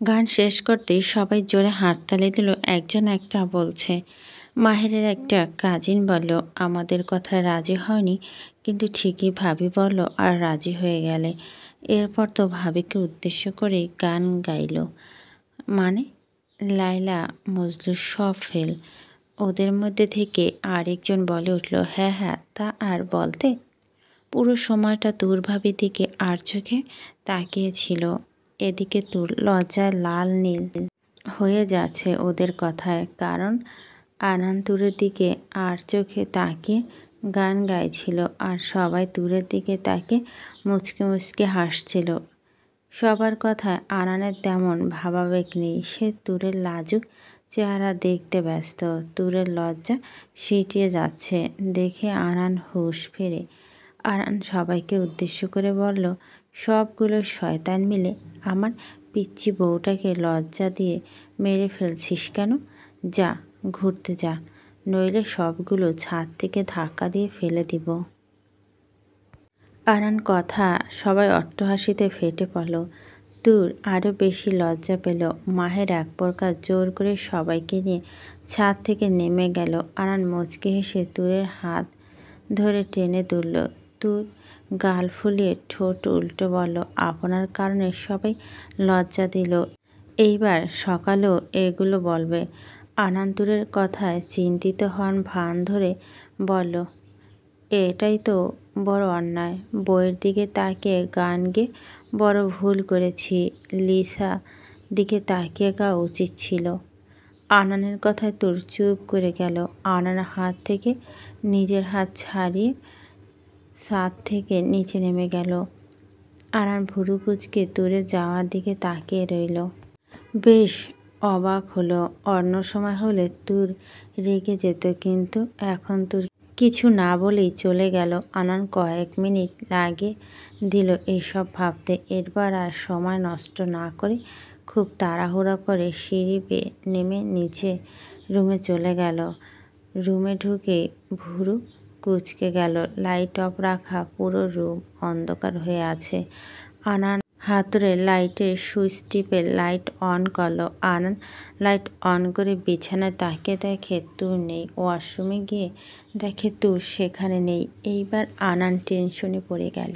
গান শেষ করতেই সবাই জোরে হাততালি দিল। একজন একটা বলছে, মাহেরের একটা কাজিন বলল, আমাদের কথায় রাজি হয়নি, কিন্তু ঠিকই ভাবি বলল আর রাজি হয়ে গেলে। এরপর তো ভাবিকে উদ্দেশ্য করে গান গাইল। মানে লায়লা মজনু সব ফেল। ওদের মধ্যে থেকে আরেকজন বলে উঠল, হ্যাঁ হ্যাঁ, তা আর বলতে। পুরো সময়টা তুর ভাবির দিকে আর চোখে তাকিয়েছিল। এদিকে তুর লজ্জায় লাল নীল হয়ে যাচ্ছে ওদের কথায়, কারণ আনান তুরের দিকে আর চোখে তাকিয়ে গান গাইছিল আর সবাই তুরের দিকে তাকিয়ে মুচকে মুচকে হাসছিল। সবার কথায় আনানের তেমন ভাবাবেগ নেই। সে তুরের লাজুক চেহারা দেখতে ব্যস্ত। তুরের লজ্জা সিটিয়ে যাচ্ছে দেখে আনান হুঁশ ফেরে। আনান সবাইকে উদ্দেশ্য করে বলল, সবগুলো শয়তান মিলে আমার পিচ্চি বউটাকে লজ্জা দিয়ে মেরে ফেলছিস কেন? যা ঘুরতে যা, নইলে সবগুলো ছাদ থেকে ধাক্কা দিয়ে ফেলে দিব। আনান কথা সবাই অট্টহাসিতে ফেটে পড়ল। তুর আরও বেশি লজ্জা পেল। মাহের এক প্রকার জোর করে সবাইকে নিয়ে ছাদ থেকে নেমে গেল। আনান মুচকি হেসে তুরের হাত ধরে টেনে তুলল। তুর গাল ফুলিয়ে ঠোঁট উল্টো বলল, আপনার কারণে সবাই লজ্জা দিল, এইবার সকালেও এগুলো বলবে। আনান তুরের কথায় চিন্তিত হন ভান ধরে বলল, এটাই তো বড় অন্যায়। বইয়ের দিকে তাকিয়ে গান গেয়ে বড় ভুল করেছি। লিসা দিকে তাকিয়ে গাওয়া উচিত ছিল। আনানের কথায় তুর চুপ করে গেল। আনানের হাত থেকে নিজের হাত ছাড়িয়ে ছাদ থেকে নিচে নেমে গেল। আনান ভুরু কুঁচকে তুরে যাওয়ার দিকে তাকিয়ে রইল। বেশ অবাক হলো। অন্য সময় হলে তুর রেগে যেত, কিন্তু এখন তুর কিছু না বলেই চলে গেল। আনান কয়েক মিনিট লাগে দিল এসব ভাবতে। এরপর আর সময় নষ্ট না করে খুব তাড়াহুড়া করে সিঁড়ি বেয়ে নেমে নিচে রুমে চলে গেল। রুমে ঢুকে ভুরু কুঁচকে গেল। লাইট অফ রাখা, পুরো রুম অন্ধকার হয়ে আছে। আনান হাতুড়ে লাইটের সুইচ টিপে লাইট অন করলো। আনান লাইট অন করে বিছানায় তাকিয়ে দেখে তুর নেই। ওয়াশরুমে গিয়ে দেখে তুর সেখানে নেই। এইবার আনান টেনশনে পড়ে গেল।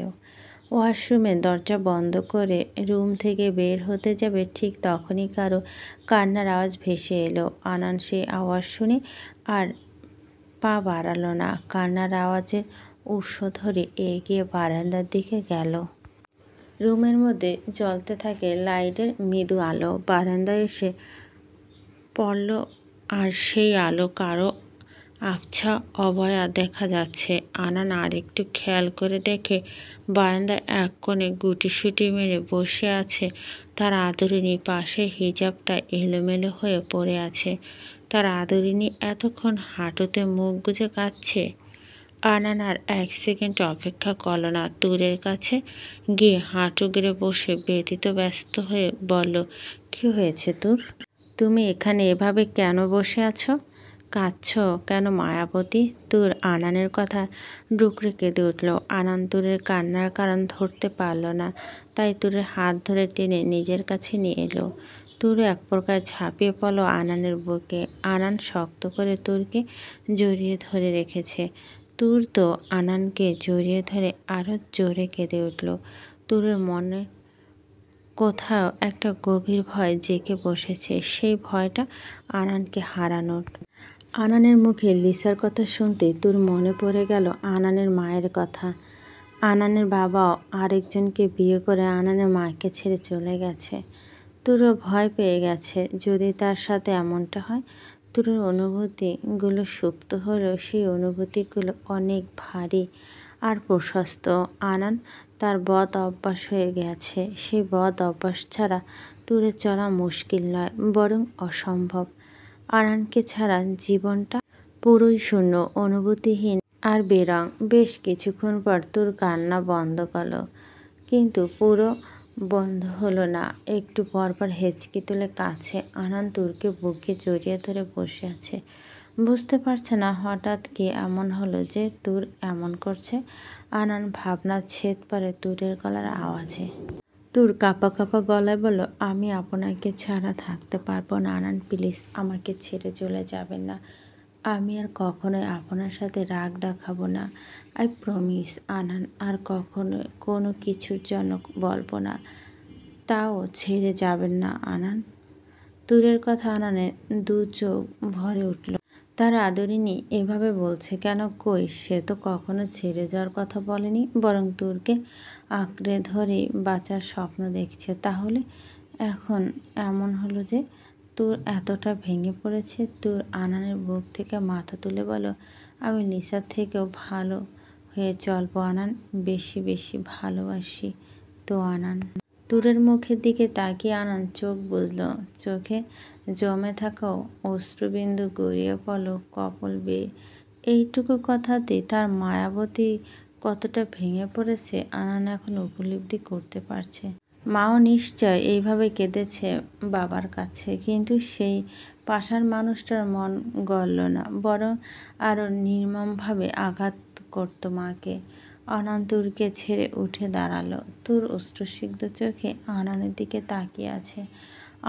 ওয়াশরুমের দরজা বন্ধ করে রুম থেকে বের হতে যাবে, ঠিক তখনই কারো কান্নার আওয়াজ ভেসে এলো। আনান সেই আওয়াজ শুনে আর পা বাড়ালো না। কান্নার আওয়াজের উৎস ধরে এগিয়ে বারান্দার দিকে গেল। রুমের মধ্যে জ্বলতে থাকে লাইটের মৃদু আলো। বারান্দায় এসে পড়ল আর সেই আলো কারো আবছা অবয়া দেখা যাচ্ছে। আনান আর একটু খেয়াল করে দেখে বারান্দায় এক কোণে গুটিসুটি মেরে বসে আছে তার আদরিনী। পাশে হিজাবটা এলোমেলো হয়ে পড়ে আছে। তার আদরিনী এতক্ষণ হাঁটুতে মুখ গুজে কাঁদছে। আনান আর এক সেকেন্ড অপেক্ষা করল না। তুরের কাছে গিয়ে হাঁটু গেড়ে বসে ব্যথিত ব্যস্ত হয়ে বলল, কি হয়েছে তুর? তুমি এখানে এভাবে কেন বসে আছো? কাঁদছ কেন মায়াবতী? তুর আনানের কথা ডুকরে কেঁদে উঠল। আনান তুরের কান্নার কারণ ধরতে পারল না, তাই তুরের হাত ধরে টেনে নিজের কাছে নিয়ে এলো। তুর এক প্রকার ঝাঁপিয়ে পড়ল আনানের বুকে। আনান শক্ত করে তুরকে জড়িয়ে ধরে রেখেছে। তুর তো আনানকে জড়িয়ে ধরে আরও জোরে কেঁদে উঠল। তুরের মনে কোথাও একটা গভীর ভয় জেগে বসেছে, সেই ভয়টা আনানকে হারানোর। আনানের মুখে লিসার কথা শুনতেই তুর মনে পড়ে গেল আনানের মায়ের কথা। আনানের বাবাও আরেকজনকে বিয়ে করে আনানের মাকে ছেড়ে চলে গেছে। তুরও ভয় পেয়ে গেছে, যদি তার সাথে এমনটা হয়। তুরের অনুভূতিগুলো সুপ্ত হলেও সেই অনুভূতিগুলো অনেক ভারী আর প্রশস্ত। আনান তার বদ অভ্যাস হয়ে গেছে। সেই বদ অভ্যাস ছাড়া তুরে চলা মুশকিল নয়, বরং অসম্ভব। আনানকে ছাড়া জীবনটা পুরোই শূন্য, অনুভূতিহীন আর বেরং। বেশ কিছুক্ষণ পর তুর কান্না বন্ধ করল, কিন্তু পুরো বন্ধ হলো না। একটু পরপর হেঁচকি তুলে কাছে। আনান তুরকে বুকে জড়িয়ে ধরে বসে আছে। বুঝতে পারছে না হঠাৎ কি এমন হলো যে তুর এমন করছে। আনান ভাবনা ছেদ পড়ে তুরের গলার আওয়াজে। তুর কাঁপা কাঁপা গলায় বলল, আমি আপনাকে ছাড়া থাকতে পারবো না আনান, প্লিজ আমাকে ছেড়ে চলে যাবেন না। আমি আর কখনোই আপনার সাথে রাগ দেখাবো না, আই প্রমিস আনান। আর কখনোই কোনো কিছুর জন্য বলবো না, তাও ছেড়ে যাবেন না আনান। তুরের কথা আনানের দু চোখ ভরে উঠল। তার আদরিনী এভাবে বলছে কেন? কই, সে তো কখনো ছেড়ে যাওয়ার কথা বলেনি, বরং তুরকে আঁকড়ে ধরে বাঁচার স্বপ্ন দেখছে। তাহলে এখন এমন হলো যে তুর এতটা ভেঙে পড়েছে? তুর আনানের বুক থেকে মাথা তুলে বলো, আমি নিসার থেকেও ভালো হয়ে চলবো আনান, বেশি বেশি ভালোবাসি তো আনান। তুরের মুখের দিকে তাকিয়ে আনান চোখ বুঝল, চোখে জমে থাকা অশ্রুবিন্দু গড়িয়ে পড়ল কপল বেয়ে। এইটুকু কথাতে তার মায়াবতী কতটা ভেঙে পড়েছে আনান এখন উপলব্ধি করতে পারছে। মাও নিশ্চয় এইভাবে কেঁদেছে বাবার কাছে, কিন্তু সেই পাশার মানুষটার মন গলল না, বরং আরও নির্মমভাবে আঘাত করত মাকে। আনান তুরকে ছেড়ে উঠে দাঁড়ালো। তুর অশ্রুসিক্ত চোখে আনানের দিকে তাকিয়ে আছে।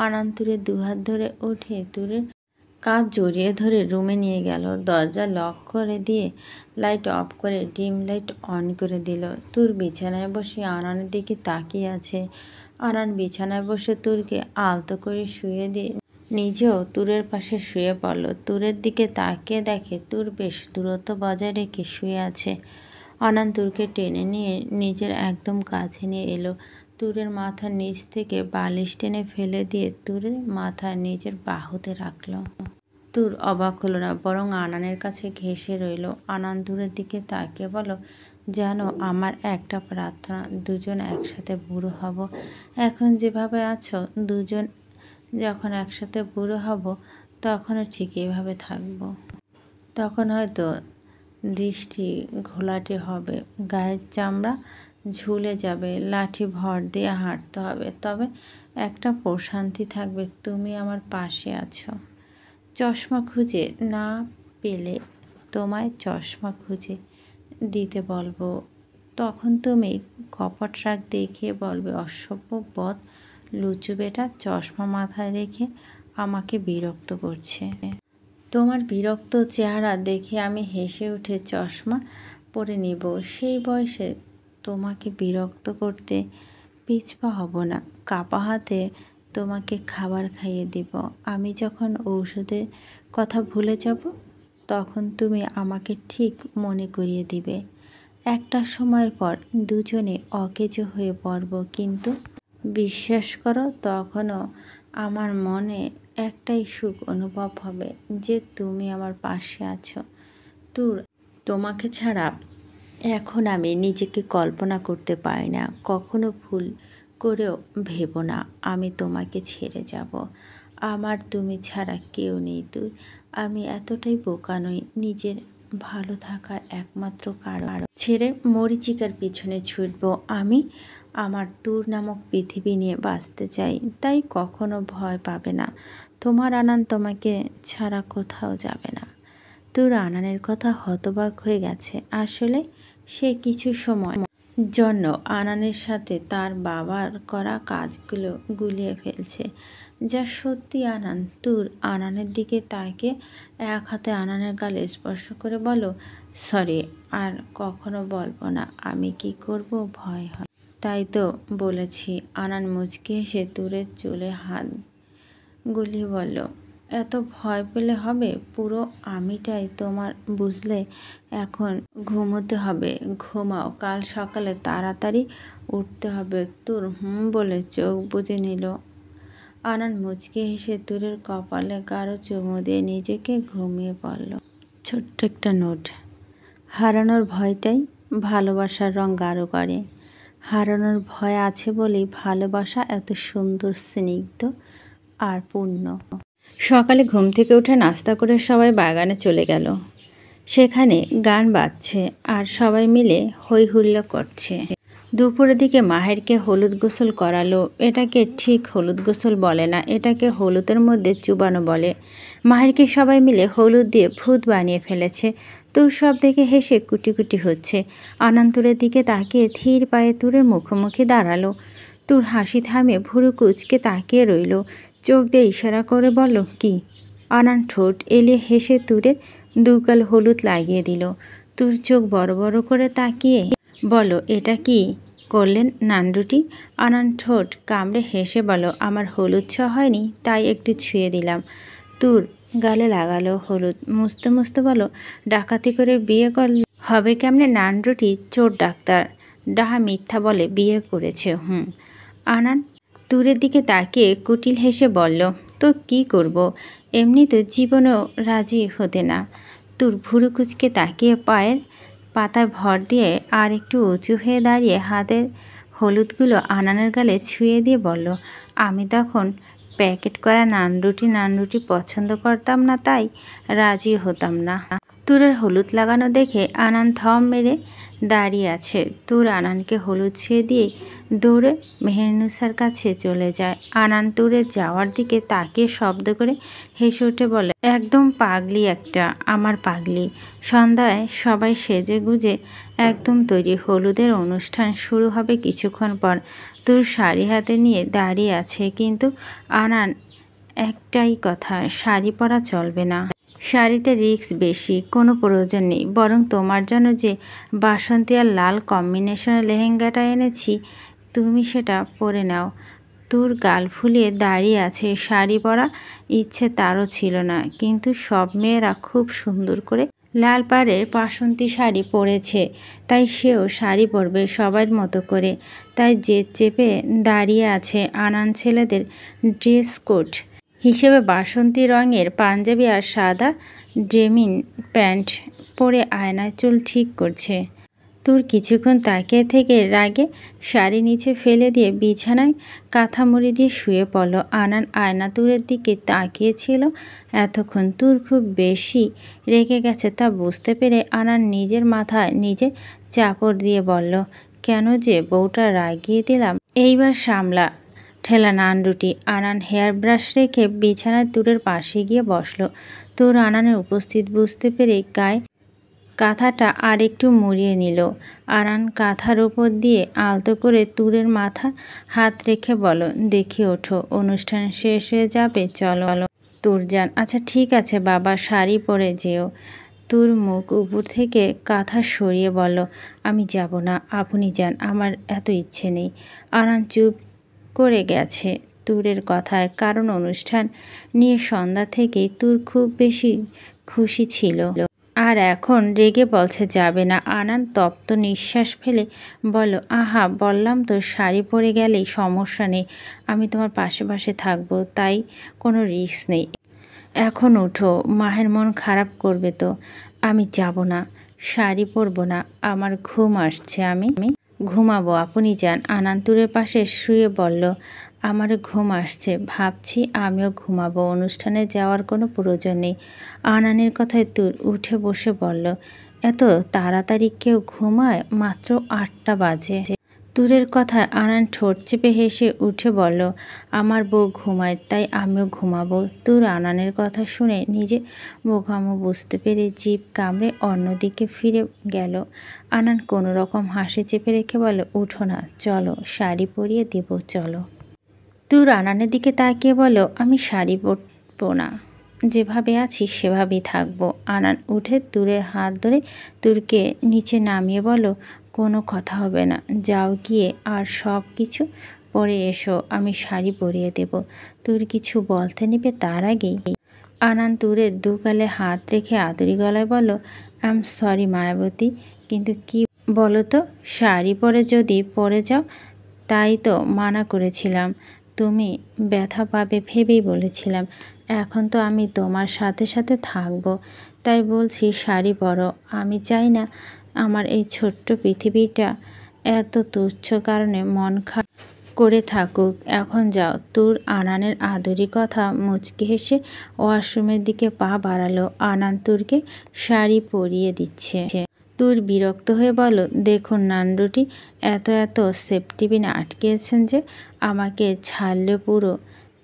আনান তুরের দুহাত ধরে উঠে তুরের কাঁধ জড়িয়ে ধরে রুমে নিয়ে গেল। দরজা লক করে দিয়ে লাইট অফ করে ডিম লাইট অন করে দিল। তুর বিছানায় বসে আনানের দিকে তাকিয়ে আছে। আনান বিছানায় বসে তুরকে আলতো করে শুয়ে দিয়ে নিজেও তুরের পাশে শুয়ে পড়ল। তুরের দিকে তাকিয়ে দেখে তুর বেশ দূরত্ব বজায় রেখে শুয়ে আছে। আনান তুরকে টেনে নিয়ে নিজের একদম কাছে নিয়ে এলো। তুরের মাথার নিচ থেকে বালিশ টেনে ফেলে দিয়ে তুরের মাথা নিজের বাহুতে রাখল। তুর অবাক হলো না, বরং আনানের কাছে ঘেঁষে রইল। আনান তুরের দিকে তাকিয়ে বলো, জানো আমার একটা প্রার্থনা, দুজন একসাথে বুড়ো হব। এখন যেভাবে আছো, দুজন যখন একসাথে বুড়ো হব তখনও ঠিক এভাবে থাকবো। তখন হয়তো দৃষ্টি ঘোলাটে হবে, গায়ের চামড়া ঝুলে যাবে, লাঠি ভর দিয়ে হাঁটতে হবে, তবে একটা প্রশান্তি থাকবে, তুমি আমার পাশে আছো। চশমা খুঁজে না পেলে তোমায় চশমা খুঁজে দিতে বলবো, তখন তুমি কপট রাগ দেখিয়ে বলবে, অসভ্য বদ লুচু বেটা চশমা মাথায় রেখে আমাকে বিরক্ত করছে। তোমার বিরক্ত চেহারা দেখে আমি হেসে উঠে চশমা পরে নিব। সেই বয়সে তোমাকে বিরক্ত করতে পিছপা হব না। কাপা হাতে তোমাকে খাবার খাইয়ে দিব। আমি যখন ঔষধের কথা ভুলে যাব, তখন তুমি আমাকে ঠিক মনে করিয়ে দিবে। একটা সময়ের পর দুজনে অকেজো হয়ে পড়ব, কিন্তু বিশ্বাস করো তখনও আমার মনে একটাই সুখ অনুভব হবে, যে তুমি আমার পাশে আছো। তুর, তোমাকে ছাড়া এখন আমি নিজেকে কল্পনা করতে পারি না। কখনো ভুল করেও ভেবো না আমি তোমাকে ছেড়ে যাব। আমার তুমি ছাড়া কেউ নেই তুর। আমি এতটাই বোকা নই নিজের ভালো থাকার একমাত্র কারণ ছেড়ে মরীচিকার পিছনে ছুটব। আমি আমার তুর নামক পৃথিবী নিয়ে বাঁচতে চাই, তাই কখনো ভয় পাবে না। তোমার আনান তোমাকে ছাড়া কোথাও যাবে না। তুর আনানের কথা হতবাক হয়ে গেছে। আসলে সে কিছু সময় জন্য আনানের সাথে তার বাবার করা কাজগুলো গুলিয়ে ফেলছে, যা সত্যি আনান। তুর আনানের দিকে তাকিয়ে এক হাতে আনানের গালে স্পর্শ করে বলো, সরি, আর কখনো বলবো না। আমি কি করব ভয় হয়, তাই তো বলেছি। আনান মুচকি হেসে তুরের চুলে হাত গুলিয়ে বলল, এত ভয় পেলে হবে? পুরো আমিটাই তোমার, বুঝলে? এখন ঘুমোতে হবে, ঘুমাও, কাল সকালে তাড়াতাড়ি উঠতে হবে। তুর বলে চোখ বুজে নিল। আনান মুচকি হেসে তুরের কপালে গাঢ় চুমু দিয়ে নিজেকে ঘুমিয়ে পড়ল। ছোট্ট একটা নোট, হারানোর ভয়টাই ভালোবাসার রং গাঢ় করে। হারানোর ভয় আছে বলেই ভালোবাসা এত সুন্দর, স্নিগ্ধ আর পূর্ণ। সকালে ঘুম থেকে উঠে নাস্তা করে সবাই বাগানে চলে গেল। সেখানে গান বাজছে আর সবাই মিলে হই হুল্লোড় করছে। দুপুরের দিকে মাহেরকে হলুদ গোসল করালো। এটাকে ঠিক হলুদ গোসল বলে না, এটাকে হলুদের মধ্যে চুবানো বলে। মাহেরকে সবাই মিলে হলুদ দিয়ে ভূত বানিয়ে ফেলেছে। তুর সব দেখে হেসে কুটি কুটি হচ্ছে। আনান তুরের দিকে তাকিয়ে ধীর পায়ে তুরের মুখোমুখি দাঁড়ালো। তুর হাসি থামে ভুরু কুচকে তাকিয়ে রইল, চোখ দিয়ে ইশারা করে বলল, কি? আনান ঠোঁট এলিয়ে হেসে তুরের দুগাল হলুদ লাগিয়ে দিল। তুর চোখ বড় বড় করে তাকিয়ে বলো, এটা কি করলেন নানরুটি? আনান ঠোঁট কামড়ে হেসে বলো, আমার হলুদ ছোঁয়া হয়নি তাই একটু ছুঁয়ে দিলাম। তুর গালে লাগালো হলুদ, মুছতে মুছতে বলো, ডাকাতি করে বিয়ে করলে হবে কেমনে নানরুটি? চোর ডাক্তার ডাহা মিথ্যা বলে বিয়ে করেছে। আনান তুরের দিকে তাকিয়ে কুটিল হেসে বলল, তো কি করব, এমনি তো জীবনেও রাজি হতে না। তুর ভুরু কুচকে তাকিয়ে পায়ের পাতায় ভর দিয়ে আর একটু উঁচু হয়ে দাঁড়িয়ে হাতের হলুদগুলো আনানের গালে ছুঁয়ে দিয়ে বলল, আমি তখন প্যাকেট করা নানরুটি পছন্দ করতাম না তাই রাজি হতাম না। তুরের হলুদ লাগানো দেখে আনান থম মেরে দাঁড়িয়ে আছে। তুর আনানকে হলুদ ছুঁয়ে দিয়ে দৌড়ে মেহেরুন্নিসার কাছে চলে যায়। আনান তুরের যাওয়ার দিকে তাকিয়ে শব্দ করে হেসে উঠে বলে, একদম পাগলি একটা, আমার পাগলি। সন্ধ্যায় সবাই সেজে গুজে একদম তৈরি, হলুদের অনুষ্ঠান শুরু হবে কিছুক্ষণ পর। তুর শাড়ি হাতে নিয়ে দাঁড়িয়ে আছে, কিন্তু আনান একটাই কথা, শাড়ি পরা চলবে না। শাড়িতে রিস্ক বেশি, কোনো প্রয়োজন নেই, বরং তোমার জন্য যে বাসন্তী আর লাল কম্বিনেশনের লেহেঙ্গাটা এনেছি তুমি সেটা পরে নাও। তুর গাল ফুলিয়ে দাঁড়িয়ে আছে, শাড়ি পরা ইচ্ছে তারও ছিল না, কিন্তু সব মেয়েরা খুব সুন্দর করে লাল পাড়ের বাসন্তী শাড়ি পরেছে, তাই সেও শাড়ি পরবে সবার মতো করে। তাই জেদ চেপে দাঁড়িয়ে আছে। আনান ছেলেদের ড্রেস কোড হিসেবে বাসন্তী রঙের পাঞ্জাবি আর সাদা ডেনিম প্যান্ট পরে আয়নায় চুল ঠিক করছে। তুর কিছুক্ষণ তাকিয়ে থেকে রাগে শাড়ি নিচে ফেলে দিয়ে বিছানায় কাঁথা মুড়ি দিয়ে শুয়ে পড়ল। আনান আয়না তুরের দিকে তাকিয়েছিল এতক্ষণ। তুর খুব বেশি রেগে গেছে তা বুঝতে পেরে আনান নিজের মাথায় নিজে চাপড় দিয়ে বলল, কেন যে বউটা রাগিয়ে দিলাম, এইবার সামলা ঠেলা নানরুটি। আনান হেয়ার ব্রাশ রেখে বিছানায় তুরের পাশে গিয়ে বসলো। তুর আনানের উপস্থিত বুঝতে পেরে গায়ে কাঁথাটা আর একটু মুড়িয়ে নিল। আনান কাঁথার উপর দিয়ে আলতো করে তুরের মাথা হাত রেখে বলো, দেখি ওঠো, অনুষ্ঠান শেষ হয়ে যাবে, চলো। তুর যান, আচ্ছা ঠিক আছে বাবা, শাড়ি পরে যেও। তুর মুখ উপর থেকে কাঁথা সরিয়ে বলল, আমি যাব না, আপনি যান, আমার এত ইচ্ছে নেই। আনান চুপ করে গেছে তুরের কথায়, কারণ অনুষ্ঠান নিয়ে সন্ধ্যা থেকেই তুর খুব বেশি খুশি ছিল, আর এখন রেগে বলছে যাবে না। আনান তপ্ত নিঃশ্বাস ফেলে বলল, আহা বললাম তো শাড়ি পরে গেলেই সমস্যা নেই, আমি তোমার পাশে পাশে থাকবো, তাই কোনো রিস্ক নেই। এখন উঠো, মাহের মন খারাপ করবে তো। আমি যাব না, শাড়ি পরবো না, আমার ঘুম আসছে, আমি ঘুমাবো, আপনি যান। আনান তুরের পাশে শুয়ে বলল, আমার ঘুম আসছে, ভাবছি আমিও ঘুমাবো, অনুষ্ঠানে যাওয়ার কোনো প্রয়োজন নেই। আনানের কথায় তুর উঠে বসে বলল, এত তাড়াতাড়ি কেউ ঘুমায়? মাত্র 8টা বাজে। তুরের কথায় আনান ঠোঁট চেপে হেসে উঠে বলল, আমার বউ ঘুমায় তাই আমিও ঘুমাবো। তুর আনানের কথা শুনে নিজে বোকামো বুঝতে পেরে জিভ কামড়ে অন্যদিকে ফিরে গেল। আনান কোনো রকম হাসি চেপে রেখে বলল, উঠো না, চলো, শাড়ি পরিয়ে দেব, চলো। তুর আনানের দিকে তাকিয়ে বলল, আমি শাড়ি পরবো না, যেভাবে আছি সেভাবেই থাকবো। আনান উঠে তুরের হাত ধরে তুরকে নিচে নামিয়ে বলল, কোনো কথা হবে না, যাও গিয়ে আর সব কিছু পরে এসো, আমি শাড়ি পরিয়ে দেব। তুর কিছু বলতে নেবে তার আগেই আনান তুরের দুগালে হাত রেখে আদুরি গলায় বলল, আই এম সরি মায়াবতী, কিন্তু কি বলো তো, শাড়ি পরে যদি পরে যাও, তাই তো মানা করেছিলাম, তুমি ব্যথা পাবে ভেবেই বলেছিলাম। এখন তো আমি তোমার সাথে সাথে থাকবো, তাই বলছি শাড়ি পরো। আমি চাই না আমার এই ছোট্ট পৃথিবীটা এত তুচ্ছ কারণে মন খারাপ করে থাকুক। এখন যাও। তুর আনানের আদুরি কথা মুচকি হেসে ওয়াশরুমের দিকে পা বাড়ালো। আনান তুরকে শাড়ি পরিয়ে দিচ্ছে। তুর বিরক্ত হয়ে বলল, দেখুন নানরুটি, এত সেফটি পিন আটকেছেন যে, আমাকে ছাড়লে পুরো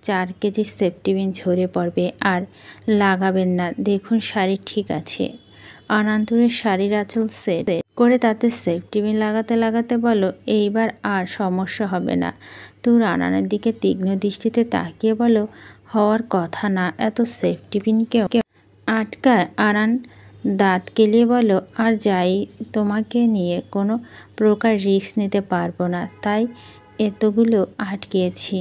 4 কেজি সেফটি পিন ঝরে পড়বে, আর লাগাবেন না, দেখুন শাড়ি ঠিক আছে। আনান তুরের শাড়ির আঁচল সেট করে তাতে সেফটি পিন লাগাতে লাগাতে বলো, এইবার আর সমস্যা হবে না। তুর আনানের দিকে তীক্ষ্ণ দৃষ্টিতে তাকিয়ে বলো, হওয়ার কথা না, এত সেফটি পিন কেউ আটকায়? আনান দাঁত কেলিয়ে বলো, আর যাই, তোমাকে নিয়ে কোনো প্রকার রিস্ক নিতে পারবো না, তাই এতগুলো আটকিয়েছি।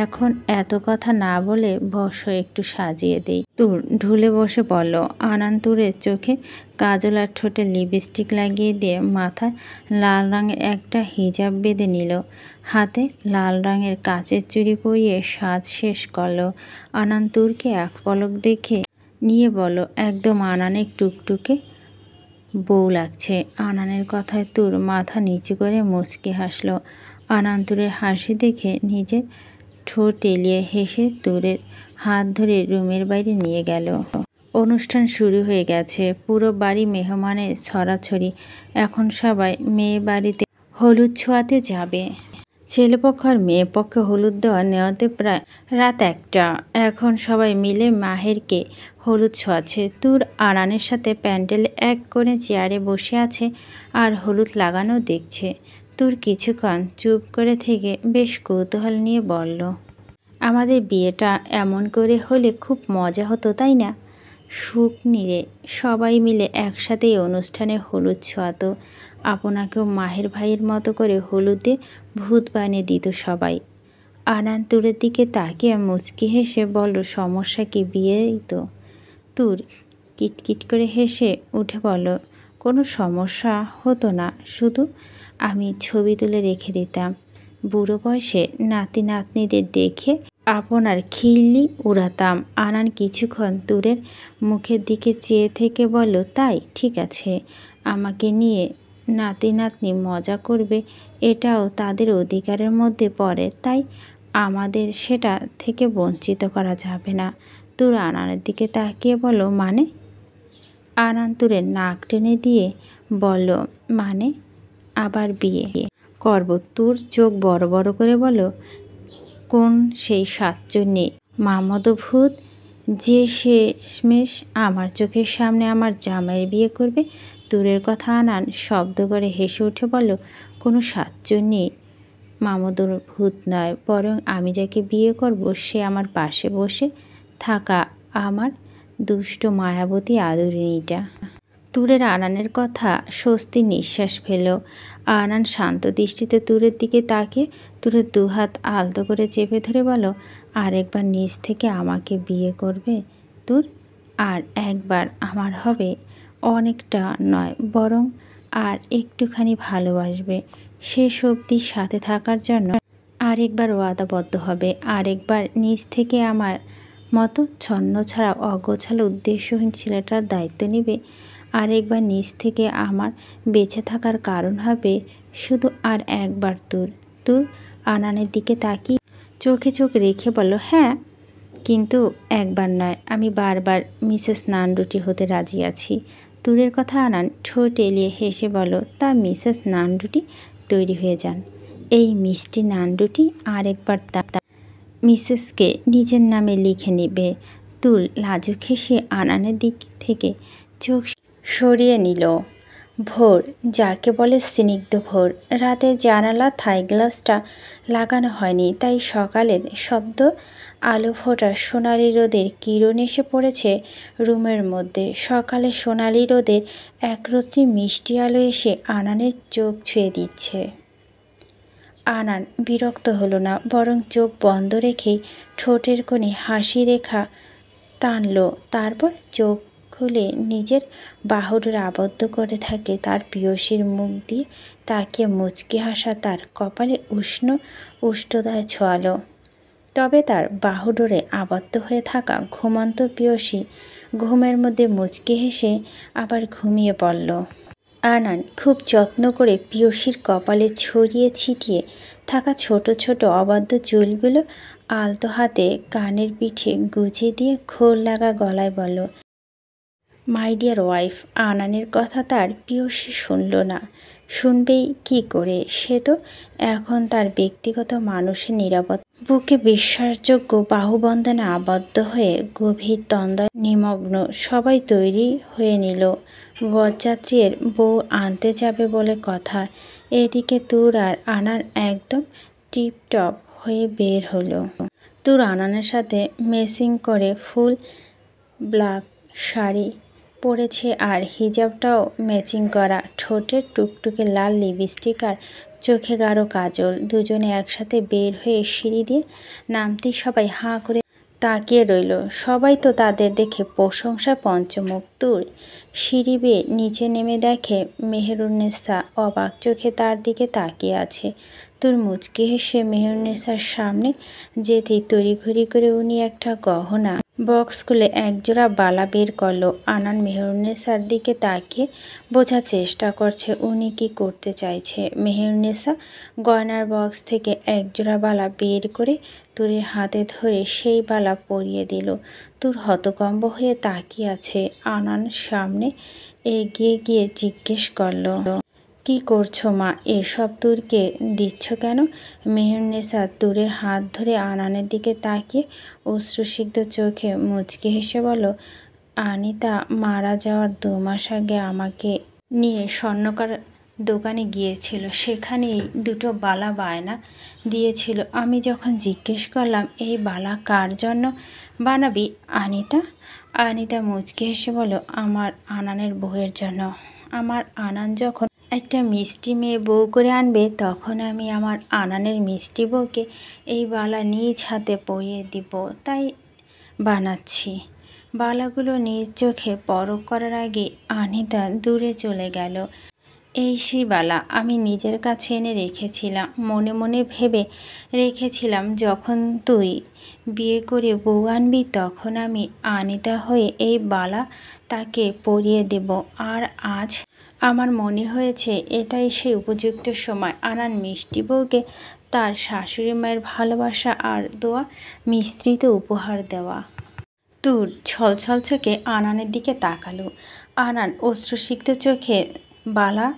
এখন এত কথা না বলে বসো, একটু সাজিয়ে দেই। তুর ঢুলে বসে পড়ল। আনান তুরের চোখে কাজল আর ঠোঁটে লিপস্টিক লাগিয়ে দিয়ে মাথায় লাল রঙের একটা হিজাব বেঁধে নিল। হাতে লাল রঙের কাচের চুড়ি পরিয়ে সাজ শেষ করল। আনান তুরকে এক পলক দেখে নিয়ে বলো, একদম আনানের টুকটুকে বউ লাগছে। আনানের কথায় তুর মাথা নিচু করে মুচকি হাসল। আনান তুরের হাসি দেখে নিজের ঠোঁট এলিয়ে হেসে তুরের হাত ধরে রুমের বাইরে নিয়ে গেল। অনুষ্ঠান শুরু হয়ে গেছে, পুরো বাড়ি মেহমানের ছড়াছড়ি। এখন সবাই মেয়ে বাড়িতে হলুদ ছোঁয়াতে যাবে। ছেলেপক্ষ আর মেয়ে পক্ষে হলুদ দেওয়া নেওয়াতে প্রায় রাত 1টা। এখন সবাই মিলে মাহেরকে হলুদ ছোঁয়াচ্ছে। তুর আনানের সাথে প্যান্ডেলে এক কোণে চেয়ারে বসে আছে আর হলুদ লাগানো দেখছে। তুর কিছুক্ষণ চুপ করে থেকে বেশ কৌতূহল নিয়ে বলল, আমাদের বিয়েটা এমন করে হলে খুব মজা হতো, তাই না? সুখ নিয়ে সবাই মিলে একসাথে এই অনুষ্ঠানে হলুদ ছোঁয়াতো। আপনাকেও মাহের ভাইয়ের মতো করে হলুদে ভূত বানিয়ে দিত সবাই। আনান তুরের দিকে তাকিয়ে মুচকি হেসে বলল, সমস্যা কি, বিয়েই তো। তুর কিটকিট করে হেসে উঠে বলল, কোনো সমস্যা হতো না, শুধু আমি ছবি তুলে রেখে দিতাম। বুড়ো বয়সে নাতি নাতনিদের দেখে আপনার খিল্লি উড়াতাম। আনান কিছুক্ষণ তুরের মুখের দিকে চেয়ে থেকে বলল, তাই ঠিক আছে, আমাকে নিয়ে নাতি নাতনি মজা করবে, এটাও তাদের অধিকারের মধ্যে পড়ে, তাই আমাদের সেটা থেকে বঞ্চিত করা যাবে না। তুর আনানের দিকে তাকিয়ে বলল, মানে? আনান তুরের নাক টেনে দিয়ে বলল, মানে আবার বিয়ে করব। তুর চোখ বড় বড় করে বলল, কোন সেই সাতচন্নি মামদ ভূত যে শেষমেশ আমার চোখের সামনে আমার জামাইয়ের বিয়ে করবে? তুরের কথা আনান শব্দ করে হেসে উঠে বলল, কোনো সাতচন্নি মামদর ভূত নয়, বরং আমি যাকে বিয়ে করব সে আমার পাশে বসে থাকা আমার দুষ্ট মায়াবতী আদরিণীটা। তুরের আনানের কথা স্বস্তির নিঃশ্বাস ফেল। আনান শান্ত দৃষ্টিতে তুরের দিকে তাকিয়ে তুরের দুহাত আলতো করে চেপে ধরে বলো, আরেকবার নিজ থেকে আমাকে বিয়ে করবে তুর? আর একবার আমার হবে, অনেকটা নয়, বরং আর একটুখানি ভালোবাসবে। শেষ অবধি সাথে থাকার জন্য আরেকবার ওয়াদাবদ্ধ হবে, আরেকবার নিজ থেকে আমার মতো ছন্ন ছাড়া অগোছালো উদ্দেশ্যহীন ছেলেটার দায়িত্ব নেবে, আরেকবার নিজ থেকে আমার বেঁচে থাকার কারণ হবে। শুধু আর একবার তুর। তুর আনানের দিকে তাকিয়ে চোখে চোখ রেখে বলল, হ্যাঁ, কিন্তু একবার নয়, আমি বারবার মিসেস নানডুটি হতে রাজি আছি। তুরের কথা আনান ঠোঁট এলিয়ে হেসে বলল, তা মিসেস নানডুটি তৈরি হয়ে যান। এই মিষ্টি নানডুটি আরেকবার তার মিসেসকে নিজের নামে লিখে নেবে। তুল লাজুক হেসে আনানের দিক থেকে চোখ সরিয়ে নিল। ভোর, যাকে বলে স্নিগ্ধ ভোর। রাতের জানালা থাই গ্লাসটা লাগানো হয়নি, তাই সকালের সদ্য আলো ফোটা সোনালি রোদের কিরণ এসে পড়েছে রুমের মধ্যে। সকালে সোনালি রোদের একরত্তি মিষ্টি আলো এসে আনানের চোখ ছুঁয়ে দিচ্ছে। আনান বিরক্ত হলো না, বরং চোখ বন্ধ রেখেই ঠোঁটের কোণে হাসি রেখা টানল। তারপর চোখ খুলে নিজের বাহুডোরে আবদ্ধ করে থাকে তার প্রিয়সীর মুখ দিয়ে তাকিয়ে মুচকি হাসা তার কপালে উষ্ণ উষ্ণতায় ছোঁয়ালো। তবে তার বাহুডোরে আবদ্ধ হয়ে থাকা ঘুমন্ত প্রিয়সী ঘুমের মধ্যে মুচকি হেসে আবার ঘুমিয়ে পড়ল। আনান খুব যত্ন করে প্রিয়সীর কপালে ছড়িয়ে ছিটিয়ে থাকা ছোট ছোট অবাধ্য চুলগুলো আলতো হাতে কানের পিঠে গুজে দিয়ে খোল লাগা গলায় বলল, মাই ডিয়ার ওয়াইফ। আনানের কথা তার প্রিয়সী শুনল না, শুনবেই কি করে? সে তো এখন তার ব্যক্তিগত মানুষের নিরাপত্তা। বুকে বিশ্বাসযোগ্য বাহুবন্ধনে আবদ্ধ হয়ে গভীর দ্বন্দ্বে নিমগ্ন। সবাই তৈরি হয়ে নিল। বরযাত্রীর বউ আনতে যাবে বলে কথা। এদিকে তুর আর আনান একদম টিপটপ হয়ে বের হলো। তুর আনানের সাথে ম্যাচিং করে ফুল ব্ল্যাক শাড়ি পরেছে আর হিজাবটাও ম্যাচিং করা। ঠোঁটে টুকটুকে লাল লিপস্টিক আর চোখে গাঢ় কাজল। দুজনে একসাথে বের হয়ে সিঁড়ি দিয়ে নামতেই সবাই হাঁ করে তাকিয়ে রইল। সবাই তো তাদের দেখে প্রশংসা পঞ্চমুখ। তুর সিঁড়ি বেয়ে নিচে নেমে দেখে মেহেরুন্নেসা অবাক চোখে তার দিকে তাকিয়ে আছে। তুর মুচকি হেসে মেহেরুন্নেসার সামনে যেতেই তড়িঘড়ি করে উনি একটা গহনা বক্স খুলে একজোড়া বালা বের করলো। আনান মেহেরুন্নেসার দিকে তাকিয়ে বোঝার চেষ্টা করছে উনি কি করতে চাইছে। মেহেরুন্নেসা গয়নার বক্স থেকে একজোড়া বালা বের করে তুরের হাতে ধরে সেই বালা পরিয়ে দিল। তুর হতকম্ব হয়ে তাকিয়ে আছে। আনান সামনে এগিয়ে গিয়ে জিজ্ঞেস করল, কি করছো মা? এসব তুরকে দিচ্ছ কেন? মেহেরুন্নেসা তুরের হাত ধরে আনানের দিকে তাকিয়ে অশ্রুসিক্ত চোখে মুচকি হেসে বলল, আনিতা মারা যাওয়ার 2 মাস আগে আমাকে নিয়ে স্বর্ণকার দোকানে গিয়েছিল। সেখানেই দুটো বালা বায়না দিয়েছিল। আমি যখন জিজ্ঞেস করলাম এই বালা কার জন্য বানাবি আনিতা? আনিতা মুচকি হেসে বলল, আমার আনানের বউয়ের জন্য। আমার আনান যখন একটা মিষ্টি মেয়ে বউ করে আনবে তখন আমি আমার আনানের মিষ্টি বউকে এই বালা নিজ হাতে পরিয়ে দিব, তাই বানাচ্ছি। বালাগুলো নিজ চোখে পরখ করার আগে আনিতা দূরে চলে গেল। এই সেই বালা আমি নিজের কাছে এনে রেখেছিলাম। মনে মনে ভেবে রেখেছিলাম যখন তুই বিয়ে করে বউ আনবি তখন আমি আনিতা হয়ে এই বালা তাকে পরিয়ে দেব। আর আজ আমার মনে হয়েছে এটাই সেই উপযুক্ত সময় আনান মিষ্টি বউকে তার শাশুড়ি মায়ের ভালোবাসা আর দোয়া মিশ্রিত উপহার দেওয়া। তুর ছলছল চোখে আনানের দিকে তাকালো। আনান অশ্রুসিক্ত চোখে বালা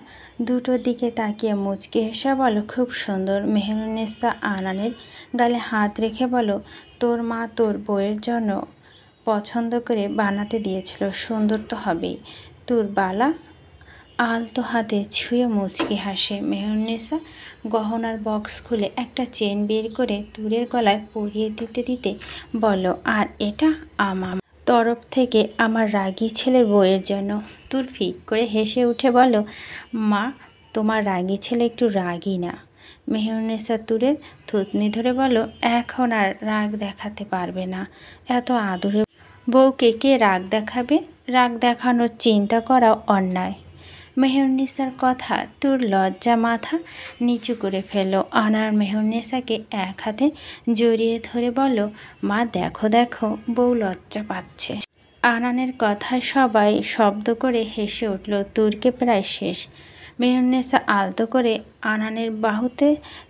দুটোর দিকে তাকিয়ে মুচকি হেসে বলো, খুব সুন্দর। মেহেরুন্নেসা আনানের গালে হাত রেখে বলো, তোর মা তোর বউয়ের জন্য পছন্দ করে বানাতে দিয়েছিল, সুন্দর তো হবেই। তোর বালা আলতো হাতে ছুঁয়ে মুচকি হাসে। মেহেরুন্নেসা গহনার বক্স খুলে একটা চেন বের করে তুরের গলায় পরিয়ে দিতে দিতে বলো, আর এটা আমার তরফ থেকে আমার রাগী ছেলের বউয়ের জন্য। তুর ফিক করে হেসে উঠে বলো, মা তোমার রাগী ছেলে একটু রাগী না। মেহেরুন্নেসা তুরের থুতনি ধরে বলো, এখন আর রাগ দেখাতে পারবে না। এত আদরে বউকে কে রাগ দেখাবে? রাগ দেখানোর চিন্তা করাও অন্যায়। মেহেরুন্নেসার কথা তুর লজ্জা মাথা নিচু করে ফেলল। আনার মেহেরুন্নেসাকে এক হাতে জড়িয়ে ধরে বলল, মা দেখো দেখো বউ লজ্জা পাচ্ছে। আনানের কথায় সবাই শব্দ করে হেসে উঠল। তুরকে প্রায় শেষ। মেহেরুন্নেসা আলতো করে আনানের বাহুতে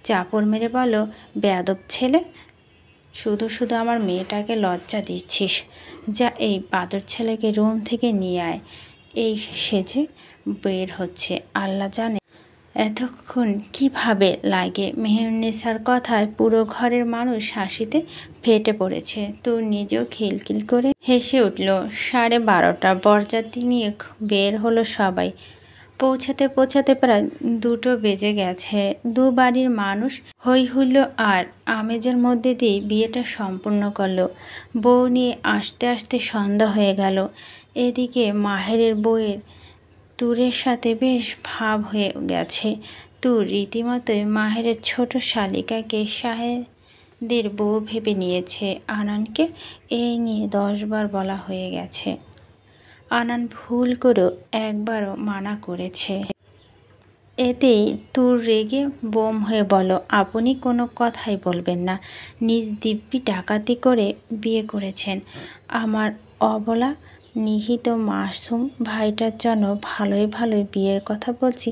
চাপড় মেরে বলল, বেয়াদব ছেলে, শুধু শুধু আমার মেয়েটাকে লজ্জা দিচ্ছিস। যা এই বাদর ছেলেকে রুম থেকে নিয়ে আয়। এই সেজে বের হচ্ছে, আল্লাহ জানে এতক্ষণ কিভাবে লাগে। মেহেরুন্নেসার কথায় পুরো ঘরের মানুষ হাসিতে ফেটে পড়েছে। তুর নিজেও খিলখিল করে হেসে উঠল। 12:30 বরযাত্রী নিয়ে বের হলো সবাই। পৌঁছাতে পৌঁছাতে প্রায় 2টো বেজে গেছে। দু বাড়ির মানুষ হই হুল্লো আর আমেজের মধ্যে দিয়ে বিয়েটা সম্পূর্ণ করলো। বউ নিয়ে আসতে আসতে সন্ধ্যা হয়ে গেল। এদিকে মাহেরের বউয়ের তুরের সাথে বেশ ভাব হয়ে গেছে। তুর রীতিমতোই মাহেরের ছোট শালিকাকে শাহেদের বউ ভেবে নিয়েছে। আনানকে এই নিয়ে 10 বার বলা হয়ে গেছে। আনান ভুল করেও একবারও মানা করেছে। এতেই তুর রেগে বোম হয়ে বলো, আপনি কোনো কথাই বলবেন না। নিজ দিব্যি ডাকাতি করে বিয়ে করেছেন। আমার অবলা নিহিত মাসুম ভাইটার জন্য ভালোই ভালোই বিয়ের কথা বলছি,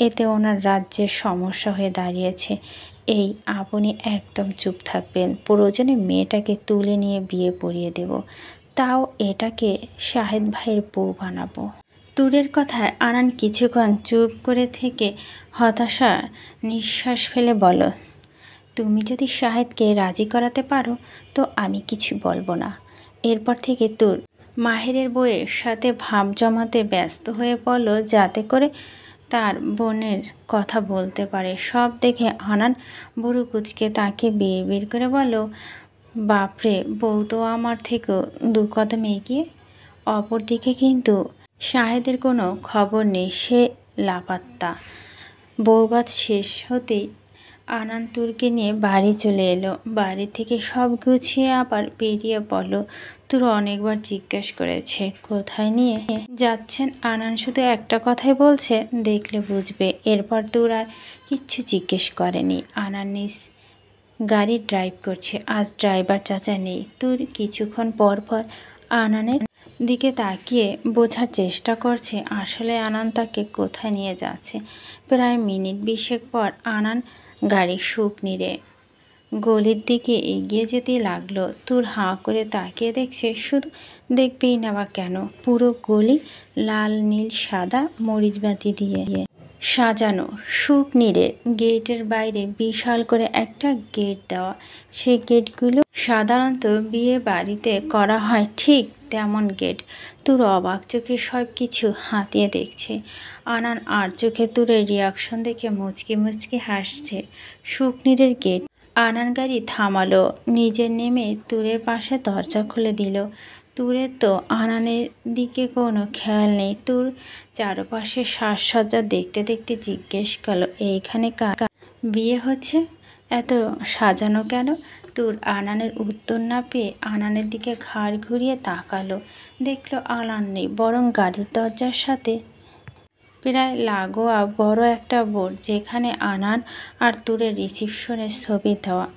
এতে ওনার রাজ্যের সমস্যা হয়ে দাঁড়িয়েছে। এই আপনি একদম চুপ থাকবেন। প্রয়োজনে মেয়েটাকে তুলে নিয়ে বিয়ে পড়িয়ে দেব, তাও এটাকে শাহেদ ভাইয়ের বউ বানাবো। তুরের কথায় আনান কিছুক্ষণ চুপ করে থেকে হতাশার নিঃশ্বাস ফেলে বলল, তুমি যদি শাহেদকে রাজি করাতে পারো তো আমি কিছু বলবো না। এরপর থেকে তুর মাহেরের বউয়ের সাথে ভাব জমাতে ব্যস্ত হয়ে পড়ল, যাতে করে তার বোনের কথা বলতে পারে। সব দেখে আনান বুড়ো কুচকে তাকে বিড় করে বলল, বাপরে, বউ তো আমার থেকেও 2 কদম এগিয়ে। অপরদিকে কিন্তু শাহেদের কোনো খবর নেই, সে লাপাত্তা। বউভাত শেষ হতেই আনান তুরকে নিয়ে বাড়ি চলে এলো। বাড়ি থেকে সব গুছিয়ে আবার বেরিয়ে পড়ল। তুর অনেকবার জিজ্ঞেস করেছে কোথায় নিয়ে যাচ্ছেন। আনান শুধু একটা কথাই বলছে, দেখলে বুঝবে। এরপর তুর আর কিচ্ছু জিজ্ঞেস করেনি। আনান নিজ গাড়ি ড্রাইভ করছে। আজ ড্রাইভার চাচা নেই। তুর কিছুক্ষণ পর পর আনানের দিকে তাকিয়ে বোঝার চেষ্টা করছে আসলে আনান তাকে কোথায় নিয়ে যাচ্ছে। প্রায় মিনিট 20 পর আনান গাড়ি সুখ নিরে গলির দিকে এগিয়ে যেতে লাগলো। তুর হাঁ করে তাকিয়ে দেখছে, শুধু দেখবেই না বা কেন, পুরো গলি লাল নীল সাদা মরিচবাতি দিয়ে সাজানো। সুখ নিরে গেটের বাইরে বিশাল করে একটা গেট দেওয়া। সেই গেটগুলো সাধারণত বিয়ে বাড়িতে করা হয়, ঠিক তেমন গেট। তুর অবাক চোখে সব কিছু হাতিয়ে দেখছে। আনান আর চোখে তুরের রিয়াকশন দেখে মুচকি মুচকি হাসছে। সুখনীরের গেট আনান গাড়ি থামালো, নিজে নেমে তুরের পাশে দরজা খুলে দিল। তুরের তো আনানের দিকে কোনো খেয়াল নেই। তুর চারপাশে সাজসজ্জা দেখতে দেখতে জিজ্ঞেস করলো, এইখানে কার বিয়ে হচ্ছে? এত সাজানো কেন? তুর আনানের উত্তর না পেয়ে আনানের দিকে ঘাড় ঘুরিয়ে তাকালো। দেখলো আনান নেই, বরং গাড়ির দরজার সাথে প্রায় লাগোয়া বড় একটা বোর্ড, যেখানে আনান আর তুরের রিসিপশনের ছবি দেওয়া,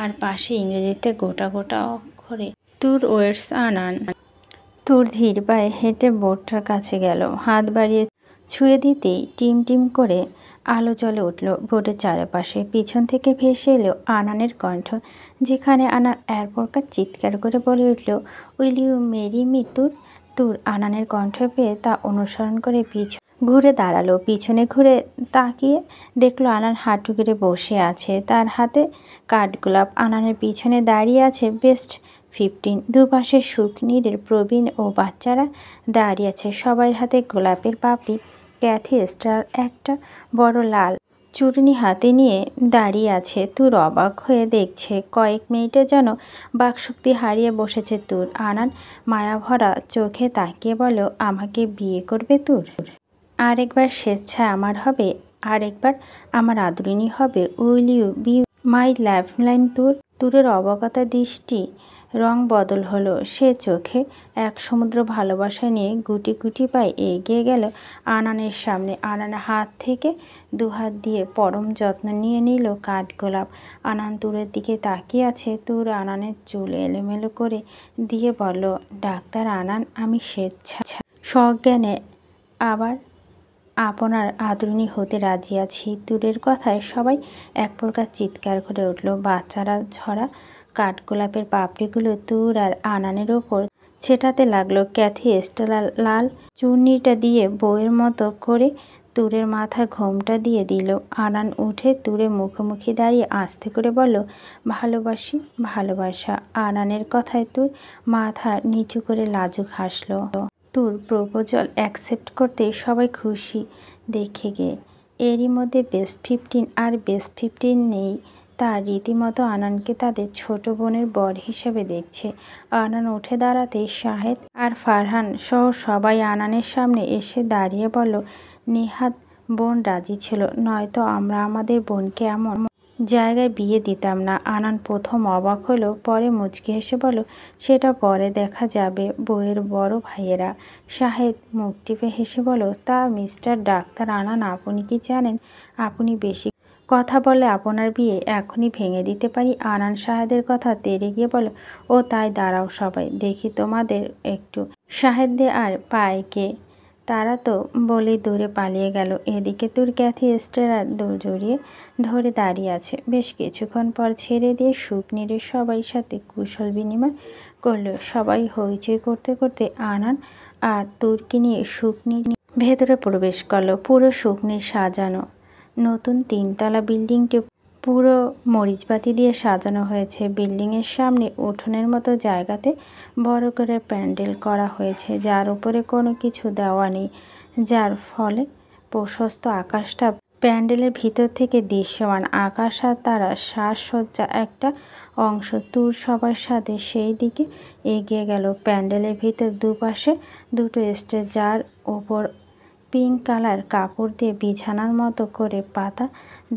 আর পাশে ইংরেজিতে গোটা গোটা অক্ষরে তুর ওয়েটস আনান। তুর ধীর পায়ে হেঁটে বোর্ডটার কাছে গেল। হাত বাড়িয়ে ছুঁয়ে দিতেই টিম টিম করে আলো জ্বলে উঠল বোর্ডের চারপাশে। পিছন থেকে ভেসে এলো আনানের কণ্ঠ, যেখানে আনান এরপরকার চিৎকার করে বলে উঠল, উইল ইউ মেরি মি তুর? তুর আনানের কণ্ঠ পেয়ে তা অনুসরণ করে ঘুরে দাঁড়ালো। পিছনে ঘুরে তাকিয়ে দেখলো আনান হাঁটু গেড়ে বসে আছে, তার হাতে কাঠগোলাপ। আনানের পিছনে দাঁড়িয়ে আছে বেস্ট 15। দুপাশে সুখনীরের প্রবীণ ও বাচ্চারা দাঁড়িয়ে আছে, সবাই হাতে গোলাপের পাপড়ি। ক্যাথি স্টার একটা বড় লাল চূর্ণি হাতে নিয়ে দাঁড়িয়ে আছে। তুর অবাক হয়ে দেখছে। কয়েক মিনিটের যেন বাকশক্তি হারিয়ে বসেছে তুর। আনান মায়াভরা চোখে তাকিয়ে বলল, আমাকে বিয়ে করবে তুর? আরেকবার স্বেচ্ছায় আমার হবে, আরেকবার আমার আদরিনী হবে। Will you be my lifeline তুর? তুরের অবগতা দৃষ্টি রং বদল হলো। সে চোখে এক সমুদ্র ভালোবাসা নিয়ে গুটি গুটি পায়ে এগিয়ে গেল আনানের সামনে। আনানের হাত থেকে 2 হাত দিয়ে পরম যত্ন নিয়ে নিল কাঠগোলাপ। আনান তুরের দিকে তাকিয়ে আছে। তুর আনানের চুল এলোমেলো করে দিয়ে বলল, ডাক্তার আনান, আমি স্বেচ্ছা সজ্ঞানে আবার আপনার আদরিনী হতে রাজি আছি। তুরের কথায় সবাই এক প্রকার চিৎকার করে উঠল। বাচ্চারা ঝরা কাঠগোলাপের পাপড়িগুলো তুর আর আনানের ওপর ছেটাতে লাগলো। ক্যাথি স্টেলা লাল চূর্ণিটা দিয়ে বউয়ের মতো করে তুরের মাথায় ঘোমটা দিয়ে দিল। আনান উঠে তুরে মুখোমুখি দাঁড়িয়ে আস্তে করে বলল, ভালোবাসি, ভালোবাসা। আনানের কথায় তুর মাথা নিচু করে লাজুক হাসল। তুর প্রপোজাল অ্যাকসেপ্ট করতে সবাই খুশি দেখে গে। এরই মধ্যে বেস্ট 15 আর বেস্ট 15 নেই, তার রীতিমতো আনানকে তাদের ছোট বোনের বর হিসেবে দেখছে। আনান উঠে দাঁড়াতেই শাহেদ আর ফারহান সহ সবাই আনানের সামনে এসে দাঁড়িয়ে বলল, নেহাত বোন রাজি ছিল, নয়তো আমরা আমাদের বোনকে এমন জায়গায় বিয়ে দিতাম না। আনান প্রথম অবাক হলো, পরে মুচকি হেসে বলল, সেটা পরে দেখা যাবে বউয়ের বড় ভাইয়েরা। শাহেদ মুখ টিপে হেসে বলল, তা মিস্টার ডাক্তার আনান, আপনি কি জানেন আপনি বেশি কথা বললে আপনার বিয়ে এখনই ভেঙে দিতে পারি? আনান শাহেদের কথা তেড়ে গিয়ে বলল, ও তাই, দাঁড়াও সবাই দেখি তোমাদের একটু। শাহেদে আর পায়কে তারা তো বলেই দৌড়ে পালিয়ে গেল। এদিকে তুর ক্যাথি স্টেলার জড়িয়ে ধরে দাঁড়িয়ে আছে। বেশ কিছুক্ষণ পর ছেড়ে দিয়ে সুখনীরের সবাই সাথে কুশল বিনিময় করলো। সবাই হইচই করতে করতে আনান আর তুরকে নিয়ে সুখনীর ভেতরে প্রবেশ করলো। পুরো শুকনির সাজানো নতুন 3তলা বিল্ডিংটি পুরো মরিচবাতি দিয়ে সাজানো হয়েছে। বিল্ডিংয়ের সামনে উঠোনের মতো জায়গাতে বড় করে প্যান্ডেল করা হয়েছে, যার উপরে কোনো কিছু দেওয়া নেই, যার ফলে প্রশস্ত আকাশটা প্যান্ডেলের ভিতর থেকে দৃশ্যমান। আকাশ আর তারা সাজসজ্জা একটা অংশ। তুর সবার সাথে সেই দিকে এগিয়ে গেল। প্যান্ডেলের ভিতর দুপাশে দুটো স্টেজ, যার ওপর পিঙ্ক কালার কাপড় দিয়ে বিছানার মতো করে পাতা।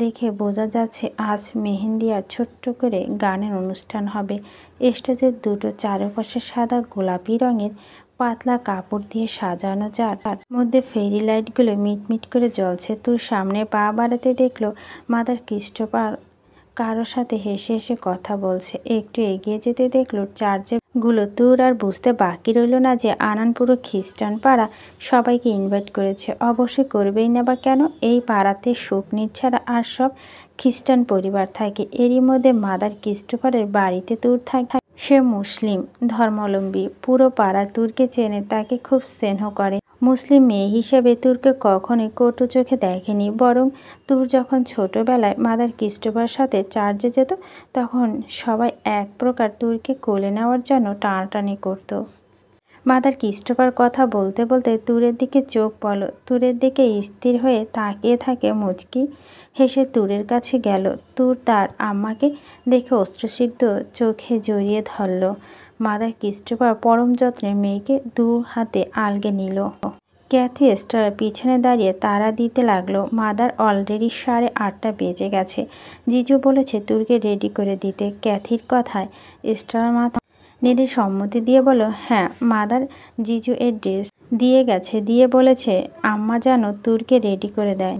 দেখে বোঝা যাচ্ছে আজ মেহেন্দি আর ছোট্ট করে গানের অনুষ্ঠান হবে। স্টেজের দুটো চারপাশে সাদা গোলাপি রঙের পাতলা কাপড় দিয়ে সাজানো, যার মধ্যে ফেরি লাইটগুলো মিটমিট করে জ্বলছে। তুর সামনে পা বাড়াতে দেখলো মাদার ক্রিস্টোফার কারোর সাথে হেসে হেসে কথা বলছে। একটু এগিয়ে যেতে দেখলো চার্চের গুলো। তুর আর বুঝতে বাকি রইল না যে আনান পুরো খ্রিস্টান পাড়া সবাইকে ইনভাইট করেছে। অবশ্যই করবেই না বা কেন, এই পাড়াতে শুকনির ছাড়া আর সব খ্রিস্টান পরিবার থাকে। এরই মধ্যে মাদার ক্রিস্টোফারের বাড়িতে তুর থাকে। সে মুসলিম ধর্মাবলম্বী। পুরো পাড়া তুরকে চেনে, তাকে খুব স্নেহ করে। মুসলিম মেয়ে হিসেবে তুরকে কখনোই কটু চোখে দেখেনি, বরং তুর যখন ছোটবেলায় মাদার ক্রিস্টোফার সাথে চার্চে যেত, তখন সবাই এক প্রকার তুরকে কোলে নেওয়ার জন্য টানাটানি করত। মাদার ক্রিস্টোফার কথা বলতে বলতে তুরের দিকে চোখ পড়ল। তুরের দিকে স্থির হয়ে তাকিয়ে থাকে। মুচকি হেসে তুরের কাছে গেল। তুর তার আম্মাকে দেখে অশ্রুসিক্ত চোখে জড়িয়ে ধরল। মাদার ক্রিস্টোফার পরম যত্নে মেয়েকে 2 হাতে আলগে নিল। ক্যাথি স্টার পিছনে দাঁড়িয়ে তাড়া দিতে লাগলো। মাদার অলরেডি 8:30 বেজে গেছে। জিজু বলেছে তুরকে রেডি করে দিতে। ক্যাথির কথায় স্টার মাথা নেড়ে সম্মতি দিয়ে বলল, হ্যাঁ মাদার, জিজু এর ড্রেস দিয়ে গেছে, দিয়ে বলেছে আম্মা যেন তুরকে রেডি করে দেয়।